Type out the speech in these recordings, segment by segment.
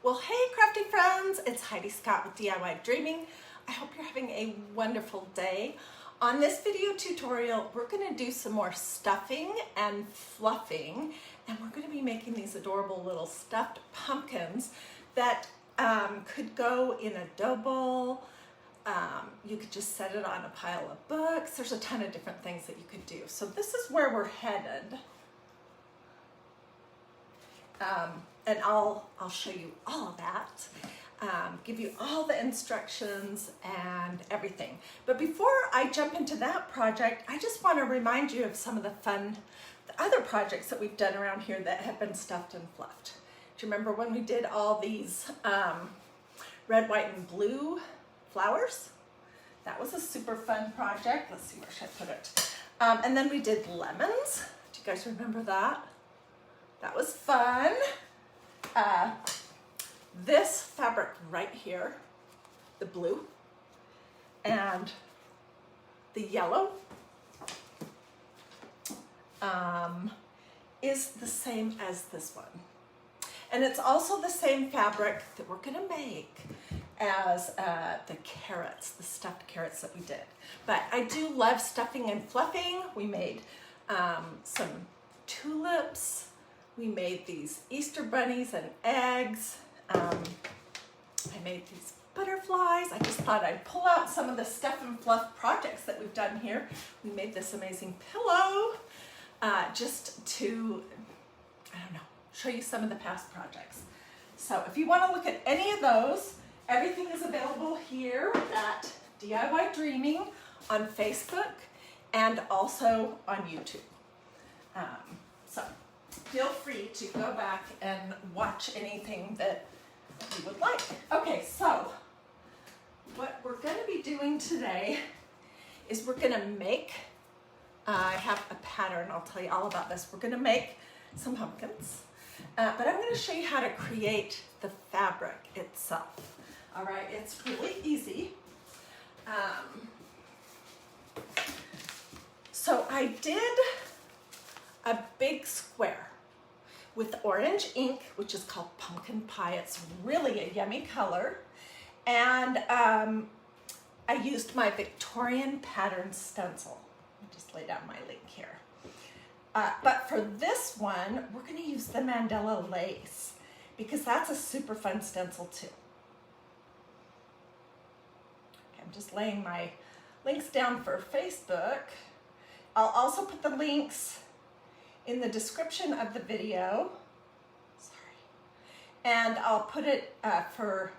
Well, hey crafty friends, it's Hiedi Scott with DiyDreaming. I hope you're having a wonderful day. On this video tutorial, we're going to do some more stuffing and fluffing, and we're going to be making these adorable little stuffed pumpkins that could go in a dough bowl. You could just set it on a pile of books. There's a ton of different things that you could do. So this is where we're headed. And I'll show you all of that, give you all the instructions and everything. But before I jump into that project, I just want to remind you of some of the other projects that we've done around here that have been stuffed and fluffed. Do you remember when we did all these red, white, and blue flowers? That was a super fun project. Let's see, where should I put it? And then we did lemons. Do you guys remember that? That was fun. This fabric right here, the blue and the yellow, is the same as this one. And it's also the same fabric that we're gonna make as the carrots, the stuffed carrots that we did. But I do love stuffing and fluffing. We made some tulips. We made these Easter bunnies and eggs. I made these butterflies. I just thought I'd pull out some of the stuff and fluff projects that we've done here. We made this amazing pillow just to, I don't know, show you some of the past projects. So if you want to look at any of those, everything is available here at DiyDreaming on Facebook and also on YouTube. So feel free to go back and watch anything that you would like. Okay, so what we're going to be doing today is we're going to make, I have a pattern, I'll tell you all about this. We're going to make some pumpkins, but I'm going to show you how to create the fabric itself. All right, it's really easy. So I did a big square with orange ink, which is called pumpkin pie. It's really a yummy color. And I used my Victorian pattern stencil. I'll just lay down my link here. But for this one, we're gonna use the Mandela lace because that's a super fun stencil too. Okay, I'm just laying my links down for Facebook. I'll also put the links in the description of the video, and I'll put it for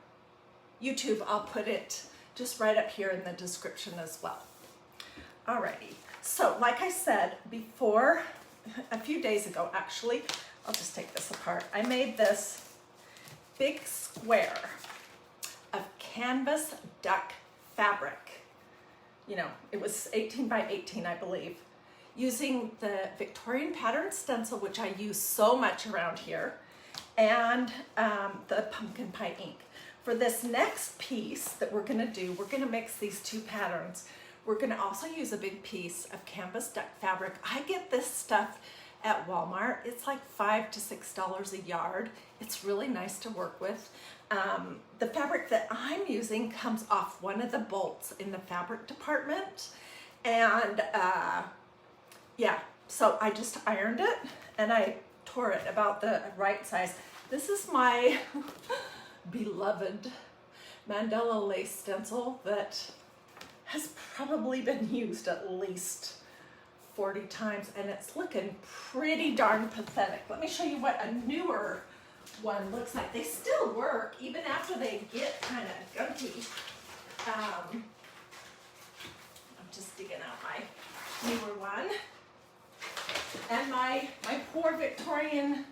YouTube, I'll put it just right up here in the description as well. Alrighty, so like I said before, a few days ago actually, I'll just take this apart, I made this big square of canvas duck fabric. You know, it was 18 by 18, I believe, using the Victorian pattern stencil, which I use so much around here, and the pumpkin pie ink. For this next piece that we're gonna do, we're gonna mix these two patterns. We're gonna also use a big piece of canvas duck fabric. I get this stuff at Walmart. It's like $5 to $6 a yard. It's really nice to work with. The fabric that I'm using comes off one of the bolts in the fabric department, and yeah, so I just ironed it and I tore it about the right size. This is my beloved Mandela lace stencil that has probably been used at least 40 times, and it's looking pretty darn pathetic. Let me show you what a newer one looks like. They still work even after they get kind of gunky. I'm just digging out my newer one. And my poor Victorian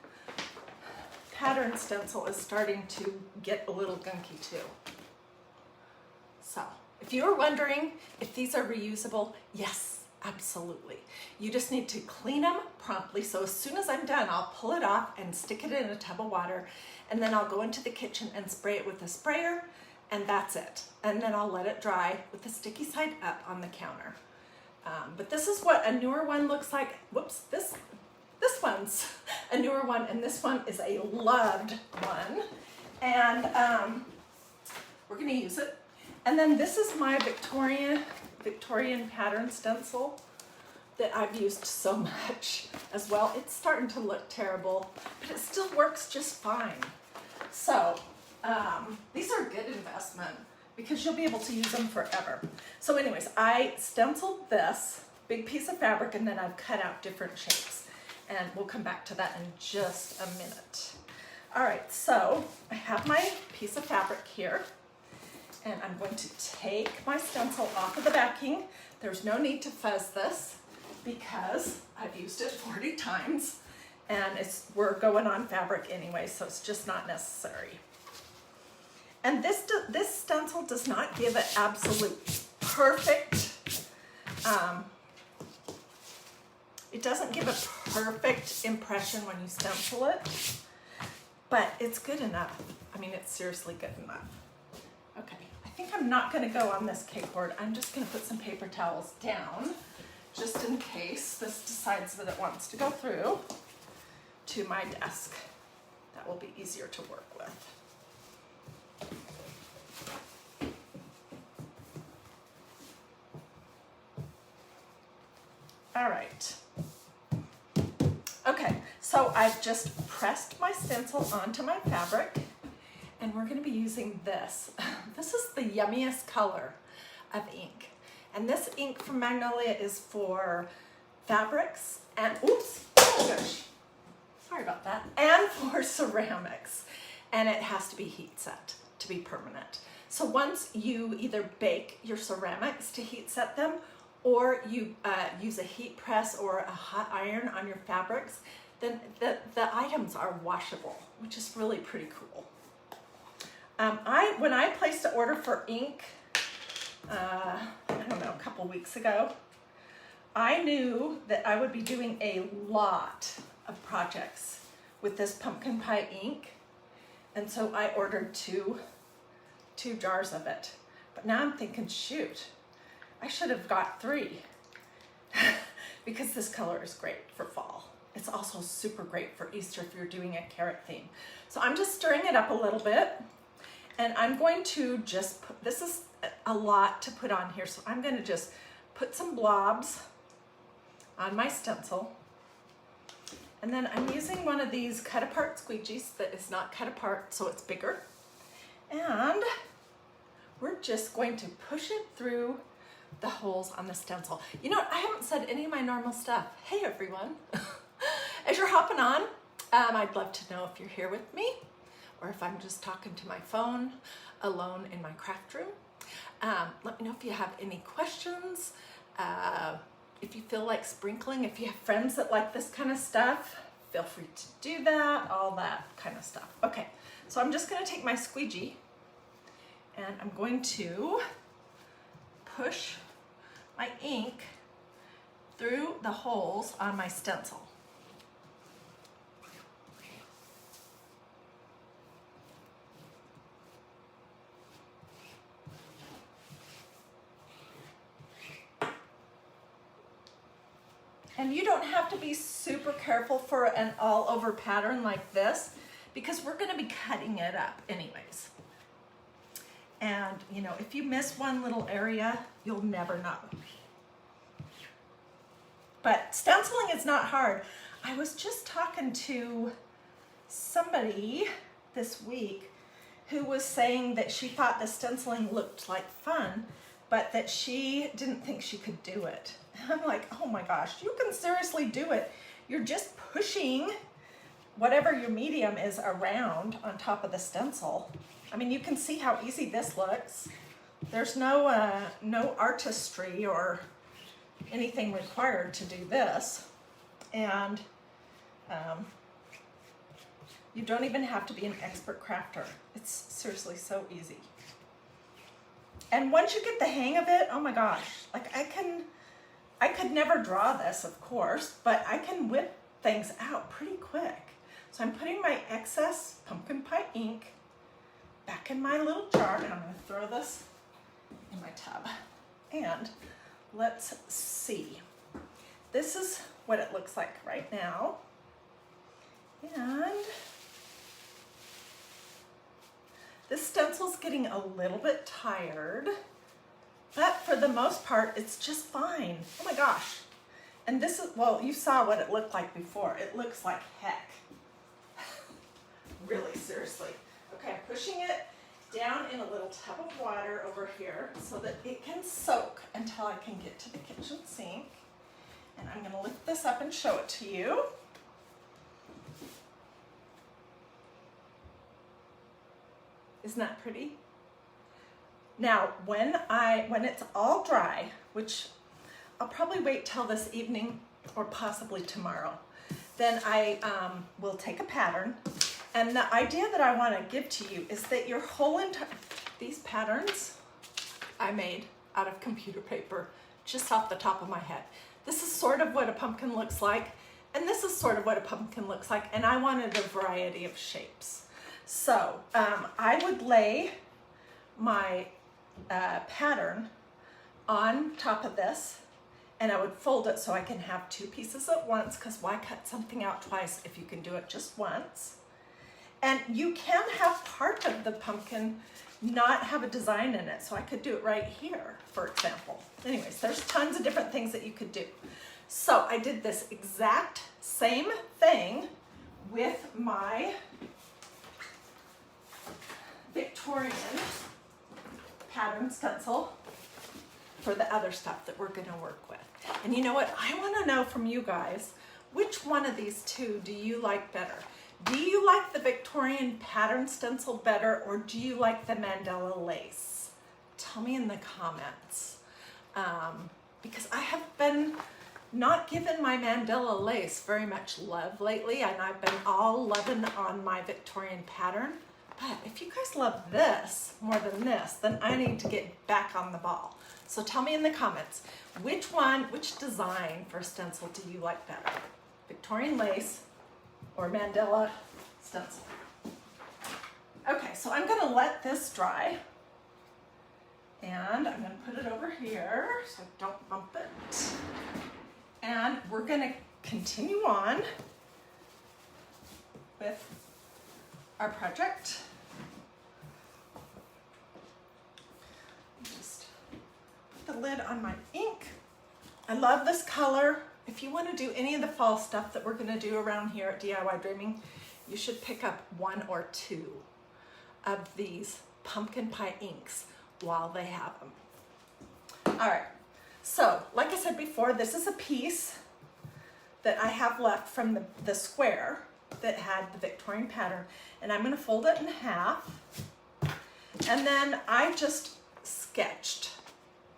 pattern stencil is starting to get a little gunky too. So, if you were wondering if these are reusable, yes, absolutely. You just need to clean them promptly. So as soon as I'm done, I'll pull it off and stick it in a tub of water, and then I'll go into the kitchen and spray it with a sprayer, and that's it. And then I'll let it dry with the sticky side up on the counter. But this is what a newer one looks like. Whoops, this one's a newer one, and this one is a loved one. And we're going to use it. And then this is my Victorian pattern stencil that I've used so much as well. It's starting to look terrible, but it still works just fine. So these are a good investment because you'll be able to use them forever. So anyways, I stenciled this big piece of fabric and then I've cut out different shapes. And we'll come back to that in just a minute. All right, so I have my piece of fabric here and I'm going to take my stencil off of the backing. There's no need to fuzz this because I've used it 40 times and we're going on fabric anyway, so it's just not necessary. And this stencil does not give an absolute perfect, it doesn't give a perfect impression when you stencil it, but it's good enough. I mean, it's seriously good enough. Okay, I think I'm not gonna go on this cake board. I'm just gonna put some paper towels down just in case this decides that it wants to go through to my desk. That will be easier to work with. All right. Okay, so I've just pressed my stencil onto my fabric and we're gonna be using this. This is the yummiest color of ink. And this ink from Magnolia is for fabrics and, oops, oh gosh, sorry about that, and for ceramics. And it has to be heat set to be permanent. So once you either bake your ceramics to heat set them or you use a heat press or a hot iron on your fabrics, then the items are washable, which is really pretty cool. When I placed an order for ink, I don't know, a couple weeks ago, I knew that I would be doing a lot of projects with this pumpkin pie ink. And so I ordered two jars of it. But now I'm thinking, shoot, I should have got 3 because this color is great for fall. It's also super great for Easter if you're doing a carrot theme. So I'm just stirring it up a little bit and I'm going to just put, this is a lot to put on here, so I'm going to just put some blobs on my stencil. And then I'm using one of these cut apart squeegees that is not cut apart, so it's bigger. And we're just going to push it through the holes on the stencil. You know what? I haven't said any of my normal stuff. Hey everyone. As you're hopping on, I'd love to know if you're here with me or if I'm just talking to my phone alone in my craft room. Let me know if you have any questions. If you feel like sprinkling, if you have friends that like this kind of stuff, feel free to do that, all that kind of stuff. Okay, so I'm just gonna take my squeegee and I'm going to push my ink through the holes on my stencil. And you don't have to be super careful for an all over pattern like this because we're gonna be cutting it up anyways. And you know, if you miss one little area, you'll never know. But stenciling is not hard. I was just talking to somebody this week who was saying that she thought the stenciling looked like fun, but that she didn't think she could do it. And I'm like, oh my gosh, you can seriously do it. You're just pushing whatever your medium is around on top of the stencil. I mean, you can see how easy this looks. There's no artistry or anything required to do this. And you don't even have to be an expert crafter. It's seriously so easy. And once you get the hang of it, oh my gosh, like I could never draw this, of course, but I can whip things out pretty quick. So I'm putting my excess pumpkin pie ink back in my little jar, and I'm going to throw this in my tub. And let's see. This is what it looks like right now. And This stencil's getting a little bit tired, but for the most part, it's just fine. Oh my gosh. And this is, well, you saw what it looked like before. It looks like heck. Really, seriously. Okay, I'm pushing it down in a little tub of water over here so that it can soak until I can get to the kitchen sink. And I'm gonna lift this up and show it to you. Isn't that pretty? Now, when it's all dry, which I'll probably wait till this evening or possibly tomorrow, then I will take a pattern. And the idea that I want to give to you is that your whole entire, these patterns I made out of computer paper, just off the top of my head. This is sort of what a pumpkin looks like, and this is sort of what a pumpkin looks like, and I wanted a variety of shapes. So I would lay my pattern on top of this, and I would fold it so I can have two pieces at once, because why cut something out twice if you can do it just once? And you can have part of the pumpkin not have a design in it, so I could do it right here, for example. Anyways, there's tons of different things that you could do. So I did this exact same thing with my Victorian pattern stencil for the other stuff that we're gonna work with. And you know what? I wanna know from you guys, which one of these two do you like better? Do you like the Victorian pattern stencil better, or do you like the Mandela lace? Tell me in the comments. Because I have been not given my Mandela lace very much love lately, and I've been all loving on my Victorian pattern. But if you guys love this more than this, then I need to get back on the ball. So tell me in the comments, which design for stencil do you like better? Victorian lace or Mandela stencil? Okay, so I'm gonna let this dry, and I'm gonna put it over here so I don't bump it. And we're gonna continue on with our project. Just put the lid on my ink. I love this color. If you want to do any of the fall stuff that we're going to do around here at DiyDreaming, you should pick up one or two of these pumpkin pie inks while they have them. All right, so like I said before, this is a piece that I have left from the square that had the Victorian pattern, and I'm going to fold it in half, and then I just sketched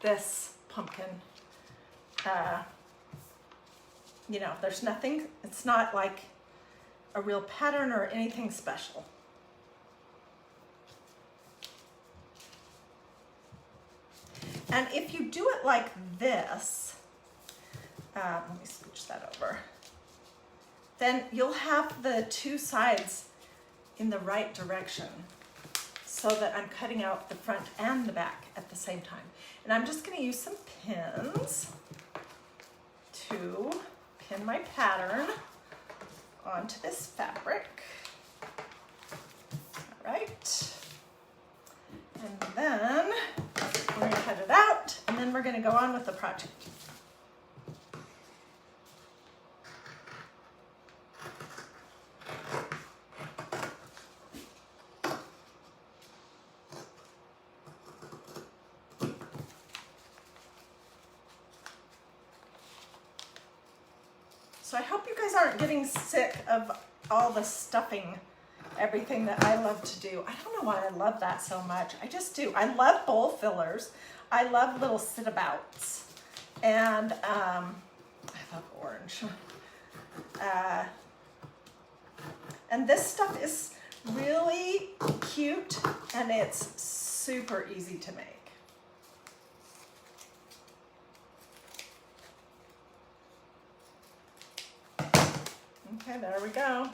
this pumpkin. You know, there's nothing, it's not like a real pattern or anything special. And if you do it like this, let me scooch that over, then you'll have the two sides in the right direction so that I'm cutting out the front and the back at the same time. And I'm just going to use some pins to pin my pattern onto this fabric. All right. And then we're going to cut it out, and then we're going to go on with the project. So I hope you guys aren't getting sick of all the stuffing, everything that I love to do. I don't know why I love that so much. I just do. I love bowl fillers. I love little sit-abouts. And I love orange. And this stuff is really cute, and it's super easy to make. Okay, there we go.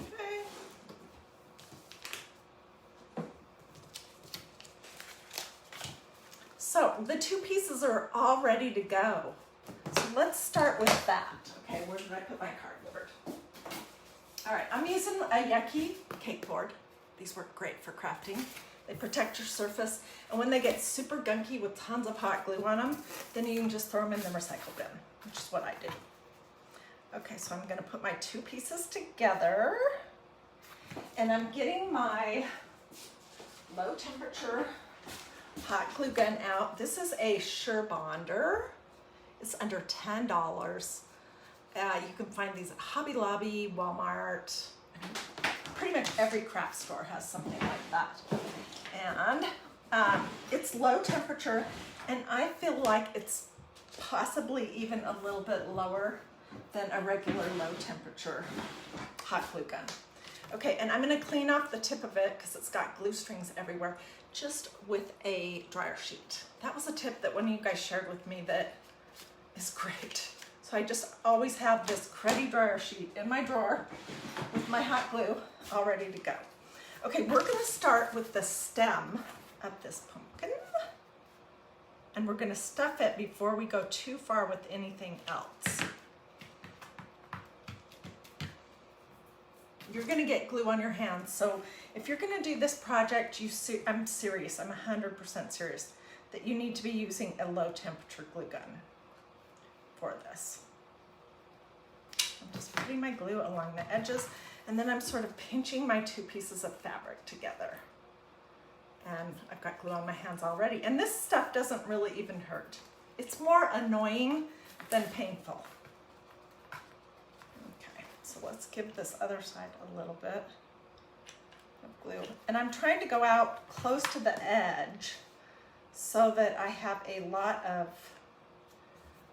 Okay. So the two pieces are all ready to go. So let's start with that. Okay, where did I put my cardboard? All right, I'm using a Yucky cake board. These work great for crafting. They protect your surface, and when they get super gunky with tons of hot glue on them, then you can just throw them in the recycle bin, which is what I do. Okay, so I'm gonna put my two pieces together, and I'm getting my low temperature hot glue gun out. This is a Sure Bonder. It's under $10. You can find these at Hobby Lobby, Walmart, pretty much every craft store has something like that. And it's low temperature, and I feel like it's possibly even a little bit lower than a regular low temperature hot glue gun. Okay, and I'm gonna clean off the tip of it because it's got glue strings everywhere, just with a dryer sheet. That was a tip that one of you guys shared with me that is great. So I just always have this cruddy dryer sheet in my drawer with my hot glue all ready to go. Okay, we're gonna start with the stem of this pumpkin, and we're gonna stuff it before we go too far with anything else. You're gonna get glue on your hands, so if you're gonna do this project, I'm serious, I'm 100% serious, that you need to be using a low temperature glue gun for this. I'm just putting my glue along the edges, and then I'm sort of pinching my two pieces of fabric together. And I've got glue on my hands already. And this stuff doesn't really even hurt. It's more annoying than painful. Okay, so let's give this other side a little bit of glue. And I'm trying to go out close to the edge so that I have a lot of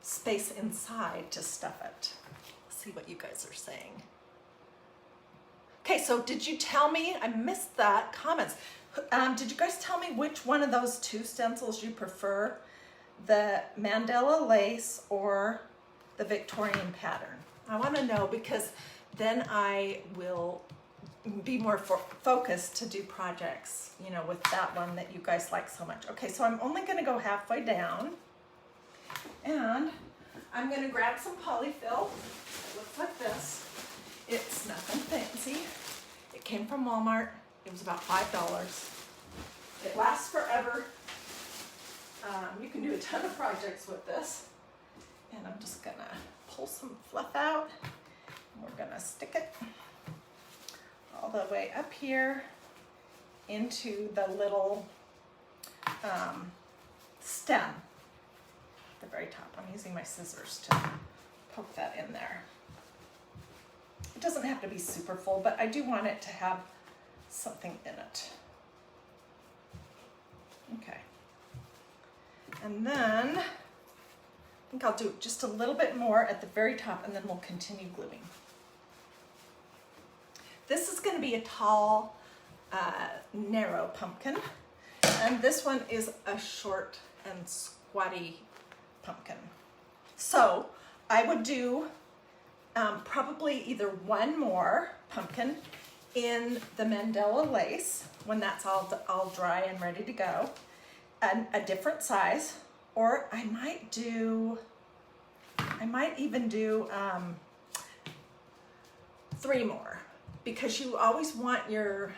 space inside to stuff it. Let's see what you guys are saying. Okay, so did you tell me, I missed that, comments. Did you guys tell me which one of those two stencils you prefer? The Mandela lace or the Victorian pattern? I want to know, because then I will be more focused to do projects, you know, with that one that you guys like so much. Okay, so I'm only going to go halfway down, and I'm going to grab some Polyfill. It looks like this. It's nothing fancy. It came from Walmart. It was about $5. It lasts forever. You can do a ton of projects with this. And I'm just gonna pull some fluff out. And we're gonna stick it all the way up here into the little stem at the very top. I'm using my scissors to poke that in there. It doesn't have to be super full, but I do want it to have something in it. Okay. And then I think I'll do just a little bit more at the very top, and then we'll continue gluing. This is going to be a tall, narrow pumpkin, and this one is a short and squatty pumpkin. So I would do probably either one more pumpkin in the Mandela lace when that's all dry and ready to go, and a different size, or I might even do 3 more, because you always want your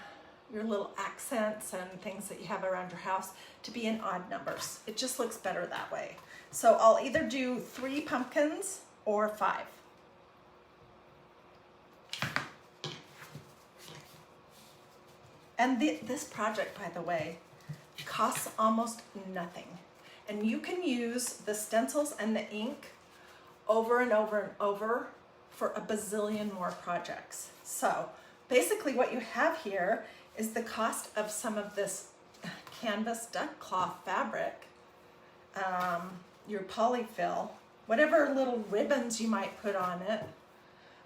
little accents and things that you have around your house to be in odd numbers. It just looks better that way. So I'll either do 3 pumpkins or 5. And this project, by the way, costs almost nothing. And you can use the stencils and the ink over and over and over for a bazillion more projects. So basically what you have here is the cost of some of this canvas duck cloth fabric, your Polyfill, whatever little ribbons you might put on it,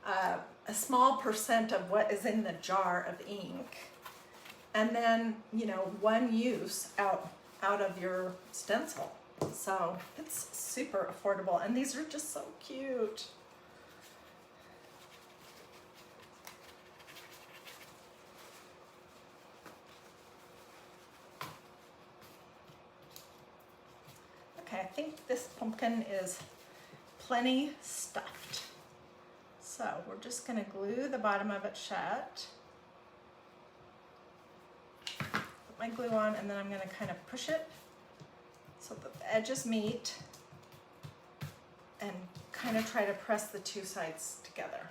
a small percent of what is in the jar of ink, and then, you know, one use out of your stencil. So it's super affordable, and these are just so cute. Okay, I think this pumpkin is plenty stuffed. So we're just going to glue the bottom of it shut. Put my glue on, and then I'm going to kind of push it so that the edges meet and kind of try to press the two sides together.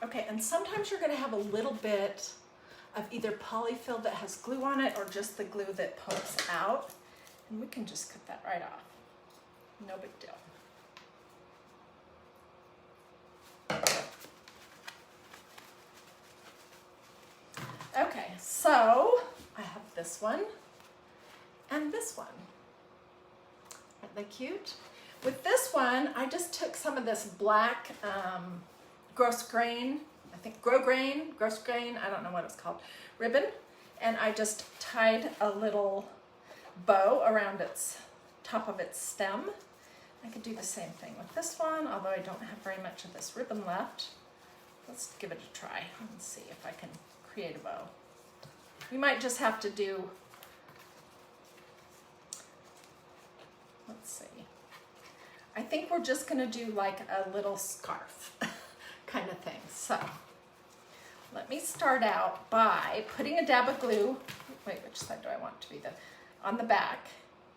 Okay, and sometimes you're going to have a little bit of either polyfill that has glue on it or just the glue that pokes out. And we can just cut that right off. No big deal. Okay, so I have this one and this one. Aren't they cute? With this one, I just took some of this black gross grain, I think gross grain, I don't know what it's called, ribbon, and I just tied a little bow around its top of its stem. I could do the same thing with this one, although I don't have very much of this ribbon left. Let's give it a try and see if I can create a bow. You might just have to do, let's see. I think we're just gonna do like a little scarf kind of thing. So let me start out by putting a dab of glue, wait, which side do I want to be on the back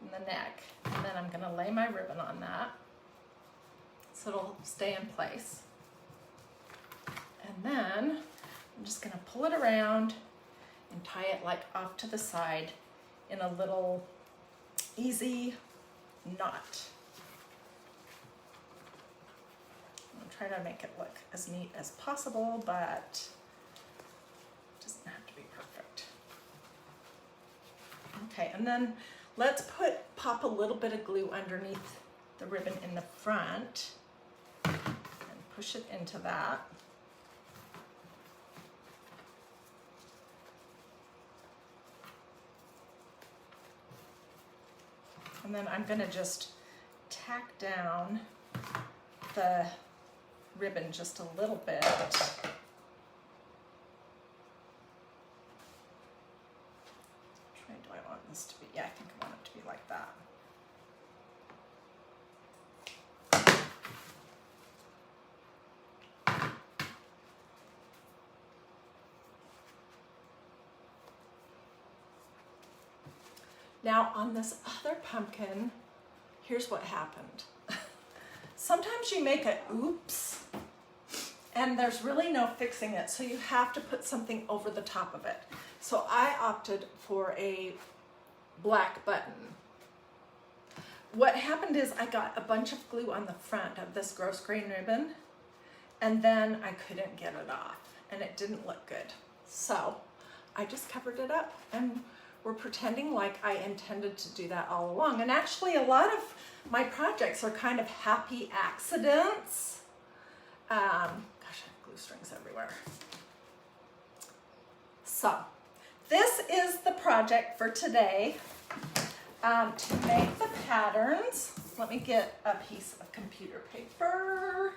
and the neck, and then I'm gonna lay my ribbon on that so it'll stay in place. And then I'm just gonna pull it around and tie it like off to the side in a little easy knot. Try to make it look as neat as possible, but it doesn't have to be perfect. Okay, and then let's pop a little bit of glue underneath the ribbon in the front and push it into that. And then I'm gonna just tack down the ribbon just a little bit. Which way do I want this to be? Yeah, I think I want it to be like that. Now on this other pumpkin, here's what happened. Sometimes you make a oops and there's really no fixing it, so you have to put something over the top of it. So I opted for a black button. What happened is I got a bunch of glue on the front of this gross grain ribbon, and then I couldn't get it off and it didn't look good. So I just covered it up, and we're pretending like I intended to do that all along. And actually a lot of my projects are kind of happy accidents. Gosh, I have glue strings everywhere. So this is the project for today. To make the patterns, let me get a piece of computer paper.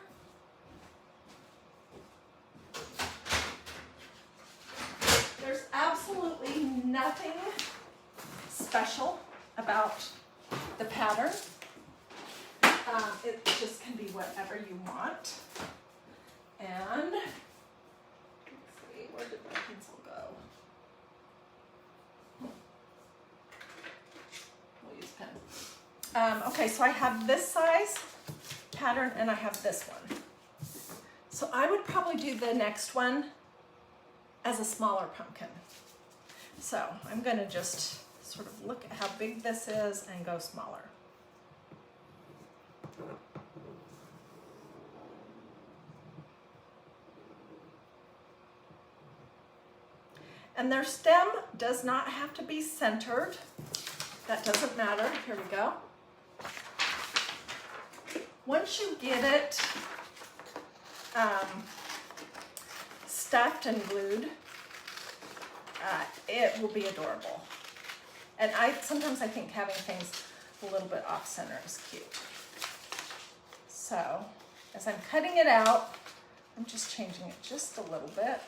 There's absolutely nothing special about the pattern. It just can be whatever you want. And let's see, where did my pencil go? We'll use pen. Okay, so I have this size pattern and I have this one. So I would probably do the next one as a smaller pumpkin. So I'm gonna just sort of look at how big this is and go smaller. And their stem does not have to be centered. That doesn't matter. Here we go. Once you get it stuffed and glued, it will be adorable. And sometimes I think having things a little bit off center is cute. So as I'm cutting it out, I'm just changing it just a little bit.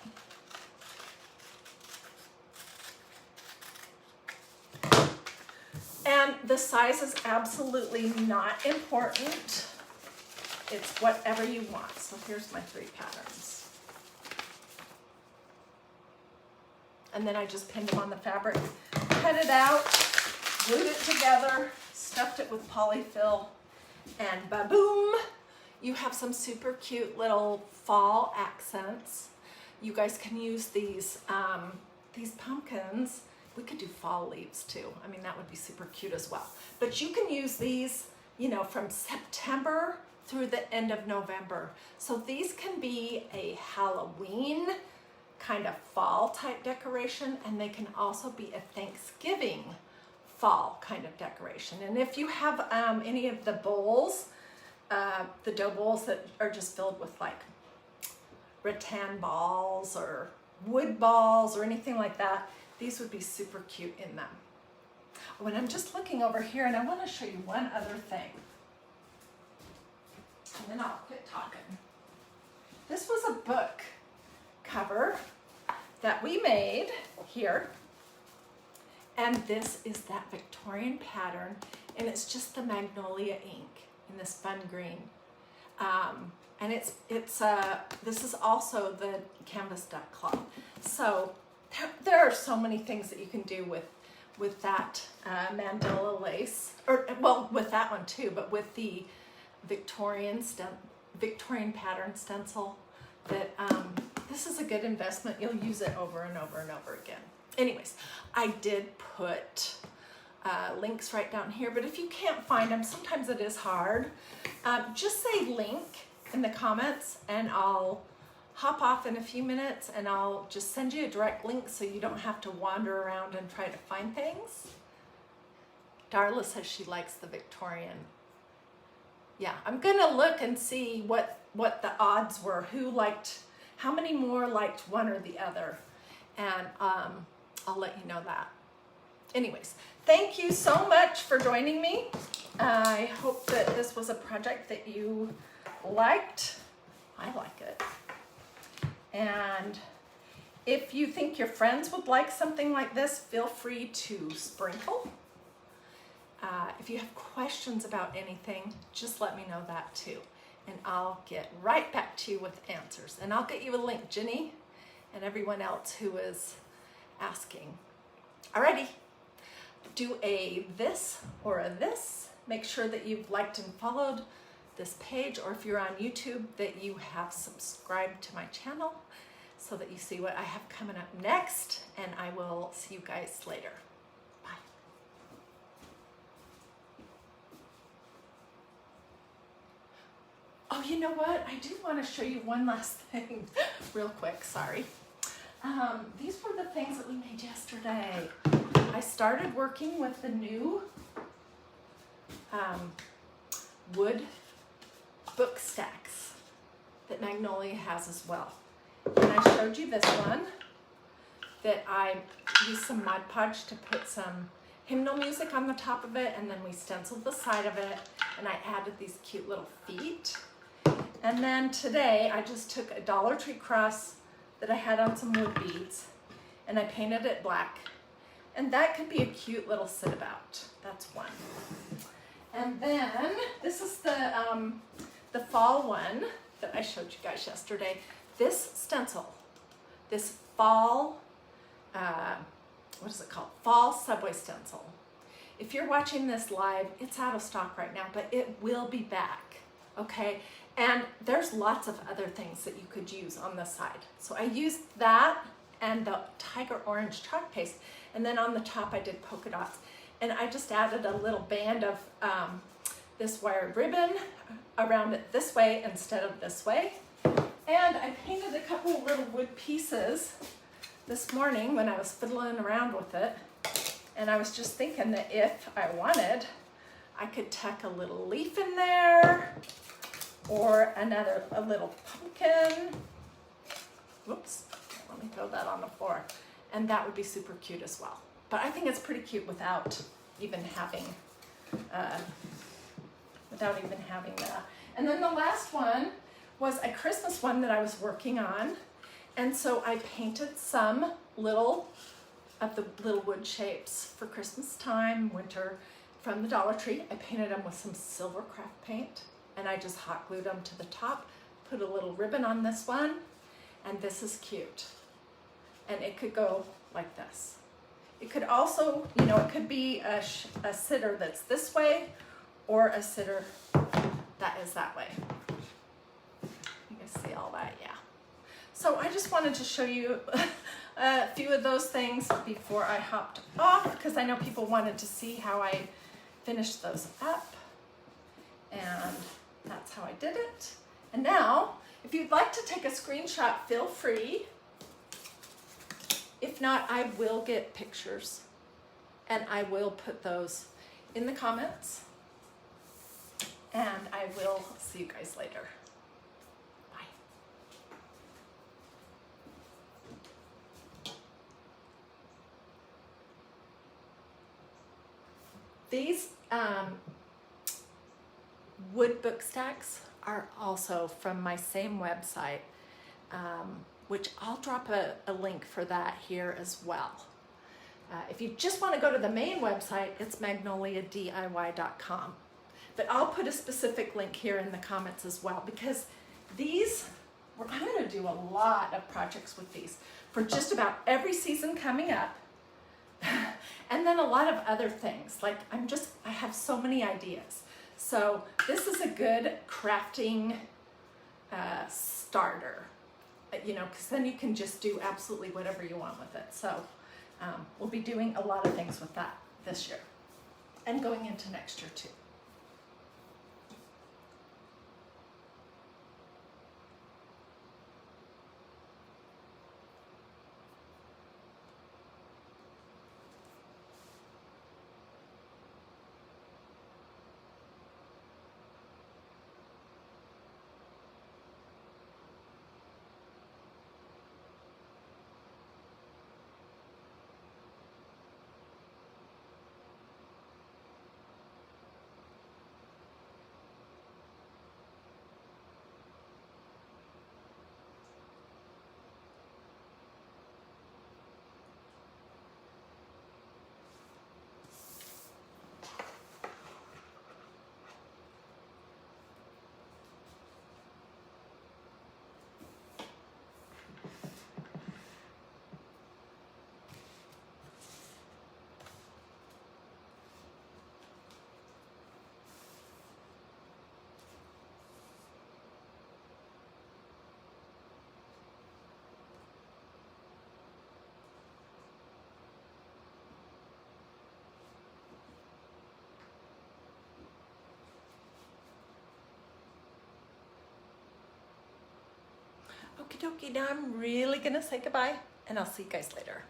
And And the size is absolutely not important. It's whatever you want. So here's my 3 patterns. And then I just pinned them on the fabric, cut it out, glued it together, stuffed it with polyfill, and ba-boom! You have some super cute little fall accents. You guys can use these pumpkins. We could do fall leaves too. I mean, that would be super cute as well. But you can use these, you know, from September through the end of November. So these can be a Halloween kind of fall type decoration, and they can also be a Thanksgiving fall kind of decoration. And if you have any of the bowls, the dough bowls that are just filled with like rattan balls or wood balls or anything like that, these would be super cute in them. Oh, and I'm just looking over here, and I want to show you one other thing. And then I'll quit talking. This was a book cover that we made here. And this is that Victorian pattern, and it's just the magnolia ink in this fun green. And this is also the canvas duck cloth. So there are so many things that you can do with that Mandela lace, or well, with that one too, but with the Victorian pattern stencil. That this is a good investment. You'll use it over and over and over again. Anyways, I did put links right down here, but if you can't find them, sometimes it is hard. Just say link in the comments, and I'll hop off in a few minutes, and I'll just send you a direct link so you don't have to wander around and try to find things. Darla says she likes the Victorian. Yeah, I'm gonna look and see what the odds were, how many more liked one or the other, and I'll let you know that. Anyways, thank you so much for joining me. I hope that this was a project that you liked. I like it. And if you think your friends would like something like this, feel free to sprinkle. If you have questions about anything, just let me know that too. And I'll get right back to you with answers. And I'll get you a link, Ginny, and everyone else who is asking. Alrighty, do a this or a this. Make sure that you've liked and followed this page, or if you're on YouTube, that you have subscribed to my channel so that you see what I have coming up next, and I will see you guys later. Bye. Oh, you know what? I do want to show you one last thing real quick, sorry. These were the things that we made yesterday. I started working with the new wood book stacks that Magnolia has as well. And I showed you this one that I used some Mod Podge to put some hymnal music on the top of it, and then we stenciled the side of it, and I added these cute little feet. And then today I just took a Dollar Tree cross that I had on some wood beads, and I painted it black. And that could be a cute little sit about. That's one. And then this is the fall one that I showed you guys yesterday. This stencil, this fall, what is it called? Fall Subway stencil. If you're watching this live, it's out of stock right now, but it will be back, okay? And there's lots of other things that you could use on the side. So I used that and the tiger orange chalk paste, and then on the top I did polka dots. And I just added a little band of this wired ribbon around it this way instead of this way. And I painted a couple of little wood pieces this morning when I was fiddling around with it. And I was just thinking that if I wanted, I could tuck a little leaf in there, or a little pumpkin. Whoops, let me throw that on the floor. And that would be super cute as well. But I think it's pretty cute without even having that. And then the last one was a Christmas one that I was working on. And so I painted some little wood shapes for Christmas time, winter, from the Dollar Tree. I painted them with some silver craft paint, and I just hot glued them to the top, put a little ribbon on this one, and this is cute. And it could go like this. It could also, you know, it could be a sitter that's this way, or a sitter that is that way. You guys see all that? Yeah. So I just wanted to show you a few of those things before I hopped off, because I know people wanted to see how I finished those up. And that's how I did it. And now, if you'd like to take a screenshot, feel free. If not, I will get pictures and I will put those in the comments, and I will see you guys later. Bye. These wood book stacks are also from my same website, which I'll drop a link for that here as well. If you just want to go to the main website, it's magnoliadiy.com. But I'll put a specific link here in the comments as well, because these, I'm going to do a lot of projects with these for just about every season coming up. And then a lot of other things. Like I have so many ideas. So this is a good crafting starter, you know, because then you can just do absolutely whatever you want with it. So we'll be doing a lot of things with that this year and going into next year too. Okie dokie, now I'm really gonna say goodbye, and I'll see you guys later.